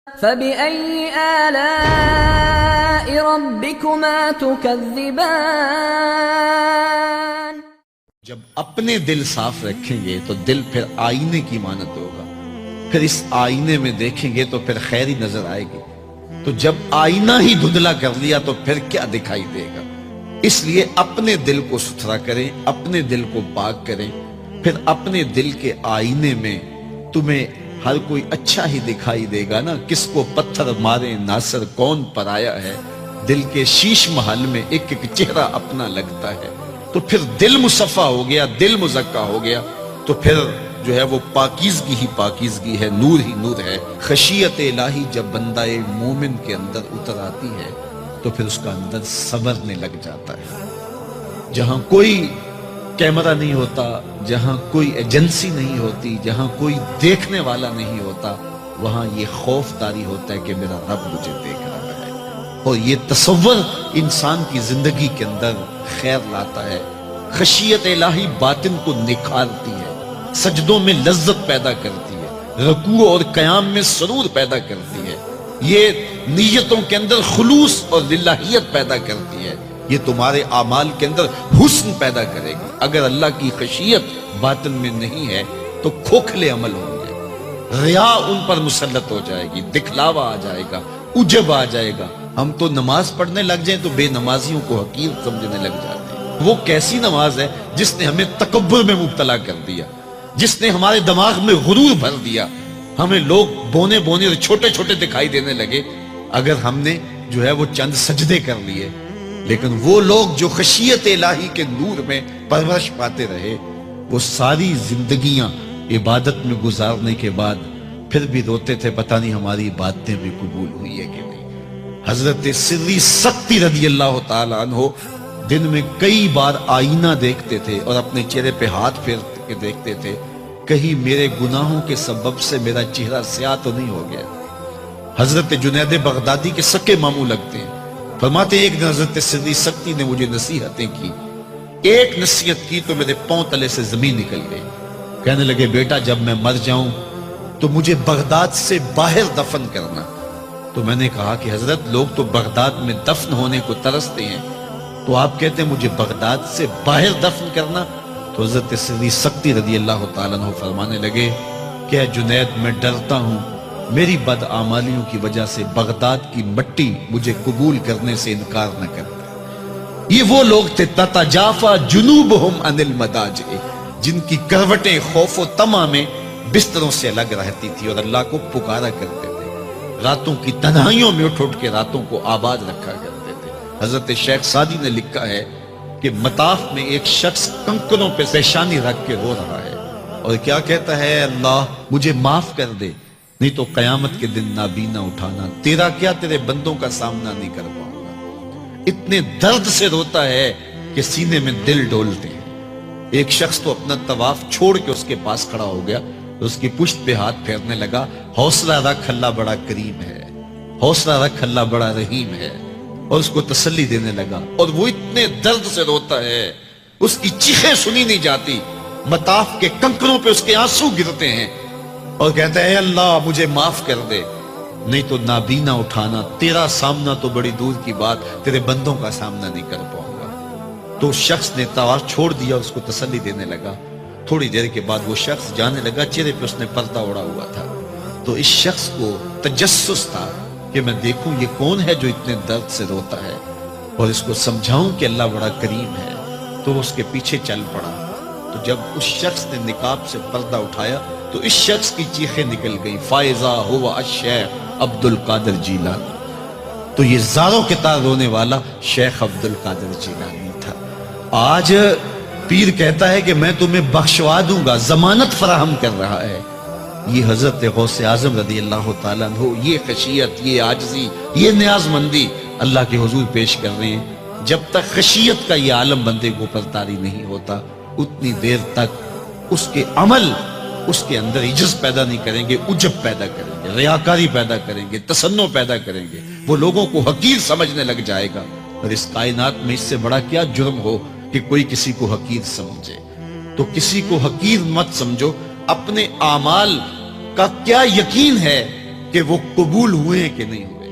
فَبِأَيِّ آلَاءِ رَبِّكُمَا تُكَذِّبَانِ۔ جب اپنے دل صاف رکھیں گے تو دل پھر آئینے کی مانند ہوگا، پھر اس آئینے میں دیکھیں گے تو پھر خیر ہی نظر آئے گی۔ تو جب آئینہ ہی دھندلا کر لیا تو پھر کیا دکھائی دے گا؟ اس لیے اپنے دل کو ستھرا کریں، اپنے دل کو پاک کریں، پھر اپنے دل کے آئینے میں تمہیں ہر کوئی اچھا ہی دکھائی دے گا نا۔ کس کو پتھر مارے ناصر کون پرایا ہے، دل کے شیش محل میں ایک ایک چہرہ اپنا لگتا ہے۔ تو پھر دل مصفا ہو گیا، دل مزکا ہو گیا، تو پھر جو ہے وہ پاکیزگی ہی پاکیزگی ہے، نور ہی نور ہے۔ خشیت الہی جب بندہ مومن کے اندر اتر آتی ہے تو پھر اس کا اندر سنورنے لگ جاتا ہے۔ جہاں کوئی کیمرہ نہیں ہوتا، جہاں کوئی ایجنسی نہیں ہوتی، جہاں کوئی دیکھنے والا نہیں ہوتا، وہاں یہ خوف طاری ہوتا ہے کہ میرا رب مجھے دیکھ رہا ہے، اور یہ تصور انسان کی زندگی کے اندر خیر لاتا ہے۔ خشیت الہی باطن کو نکھارتی ہے، سجدوں میں لذت پیدا کرتی ہے، رکوع اور قیام میں سرور پیدا کرتی ہے، یہ نیتوں کے اندر خلوص اور للہیت پیدا کرتی ہے، یہ تمہارے اعمال کے اندر حسن پیدا کرے گی۔ اگر اللہ کی خشیت باطن میں نہیں ہے تو کھوکھلے عمل ہوں گے، ریا ان پر مسلط ہو جائے گی، دکھلاوا آ جائے گا، عجب آ جائے گا۔ ہم تو نماز پڑھنے لگ جائیں تو بے نمازیوں کو حقیر سمجھنے لگ جاتے ہیں۔ وہ کیسی نماز ہے جس نے ہمیں تکبر میں مبتلا کر دیا، جس نے ہمارے دماغ میں غرور بھر دیا، ہمیں لوگ بونے بونے اور چھوٹے چھوٹے دکھائی دینے لگے اگر ہم نے جو ہے وہ چند سجدے کر لیے۔ لیکن وہ لوگ جو خشیت الہی کے نور میں پرورش پاتے رہے، وہ ساری زندگیاں عبادت میں گزارنے کے بعد پھر بھی روتے تھے، پتہ نہیں ہماری باتیں بھی قبول ہوئی ہے کہ نہیں۔ حضرت سری سکتی رضی اللہ تعالیٰ عنہ دن میں کئی بار آئینہ دیکھتے تھے اور اپنے چہرے پہ ہاتھ پھیر کے دیکھتے تھے، کہیں میرے گناہوں کے سبب سے میرا چہرہ سیاہ تو نہیں ہو گیا۔ حضرت جنید بغدادی کے سکے ماموں لگتے ہیں، فرماتے ہیں ایک دن حضرت سری سکتی نے مجھے نصیحتیں کی، ایک نصیحت کی تو میرے پاؤں تلے سے زمین نکل گئی۔ کہنے لگے بیٹا جب میں مر جاؤں تو مجھے بغداد سے باہر دفن کرنا۔ تو میں نے کہا کہ حضرت لوگ تو بغداد میں دفن ہونے کو ترستے ہیں، تو آپ کہتے ہیں مجھے بغداد سے باہر دفن کرنا؟ تو حضرت سری سکتی رضی اللہ تعالیٰ عنہ فرمانے لگے کہ اے جنید میں ڈرتا ہوں میری بدعمالیوں کی وجہ سے بغداد کی مٹی مجھے قبول کرنے سے انکار نہ کرتا۔ یہ وہ لوگ تھے تتجافا جنوبہم عن المضاجع، جن کی کروٹیں خوف و طمع میں بستروں سے الگ رہتی تھی اور اللہ کو پکارا کرتے تھے، راتوں کی تنہائیوں میں اٹھ اٹھ کے راتوں کو آباد رکھا کرتے تھے۔ حضرت شیخ سعدی نے لکھا ہے کہ مطاف میں ایک شخص کنکروں پہ پیشانی رکھ کے رو رہا ہے اور کیا کہتا ہے، اللہ مجھے معاف کر دے نہیں تو قیامت کے دن نابینا اٹھانا، تیرا کیا تیرے بندوں کا سامنا نہیں کر پاؤں گا۔ اتنے درد سے روتا ہے کہ سینے میں دل ڈولتے ہیں۔ ایک شخص تو اپنا طواف چھوڑ کے اس کے پاس کھڑا ہو گیا، اس کی پشت پہ ہاتھ پھیرنے لگا، حوصلہ رکھ اللہ بڑا کریم ہے، حوصلہ رکھ اللہ بڑا رحیم ہے، اور اس کو تسلی دینے لگا۔ اور وہ اتنے درد سے روتا ہے، اس کی چیخیں سنی نہیں جاتی، مطاف کے کنکروں پہ اس کے آنسو گرتے ہیں اور کہتا ہے اے اللہ مجھے معاف کر دے نہیں تو نابینا اٹھانا، تیرا سامنا تو بڑی دور کی بات تیرے بندوں کا سامنا نہیں کر پاؤں گا۔ تو شخص نے طواف چھوڑ دیا، اس کو تسلی دینے لگا۔ تھوڑی دیر کے بعد وہ شخص جانے لگا، چہرے پہ اس نے پردہ اڑا ہوا تھا۔ تو اس شخص کو تجسس تھا کہ میں دیکھوں یہ کون ہے جو اتنے درد سے روتا ہے اور اس کو سمجھاؤں کہ اللہ بڑا کریم ہے۔ تو وہ اس کے پیچھے چل پڑا۔ تو جب اس شخص نے نقاب سے پردہ اٹھایا تو اس شخص کی چیخیں نکل گئی، فائزہ ہوا الشیخ عبد القادر جیلانی۔ تو یہ زاروں کے تار رونے والا شیخ عبد القادر جیلانی تھا۔ آج پیر کہتا ہے کہ میں تمہیں بخشوا دوں گا، ضمانت فراہم کر رہا ہے۔ یہ حضرت غوث اعظم رضی اللہ تعالیٰ عنہ یہ خشیت، یہ عاجزی، یہ نیاز مندی اللہ کے حضور پیش کر رہے ہیں۔ جب تک خشیت کا یہ عالم بندے کو پر طاری نہیں ہوتا اتنی دیر تک اس کے عمل اس کے اندر عجز پیدا نہیں کریں گے، عجب پیدا کریں گے، ریاکاری پیدا کریں گے، تصنع پیدا کریں گے، وہ لوگوں کو حقیر سمجھنے لگ جائے گا۔ اور اس کائنات میں اس سے بڑا کیا جرم ہو کہ کوئی کسی کو حقیر سمجھے؟ تو کسی کو حقیر مت سمجھو، اپنے اعمال کا کیا یقین ہے کہ وہ قبول ہوئے کہ نہیں ہوئے.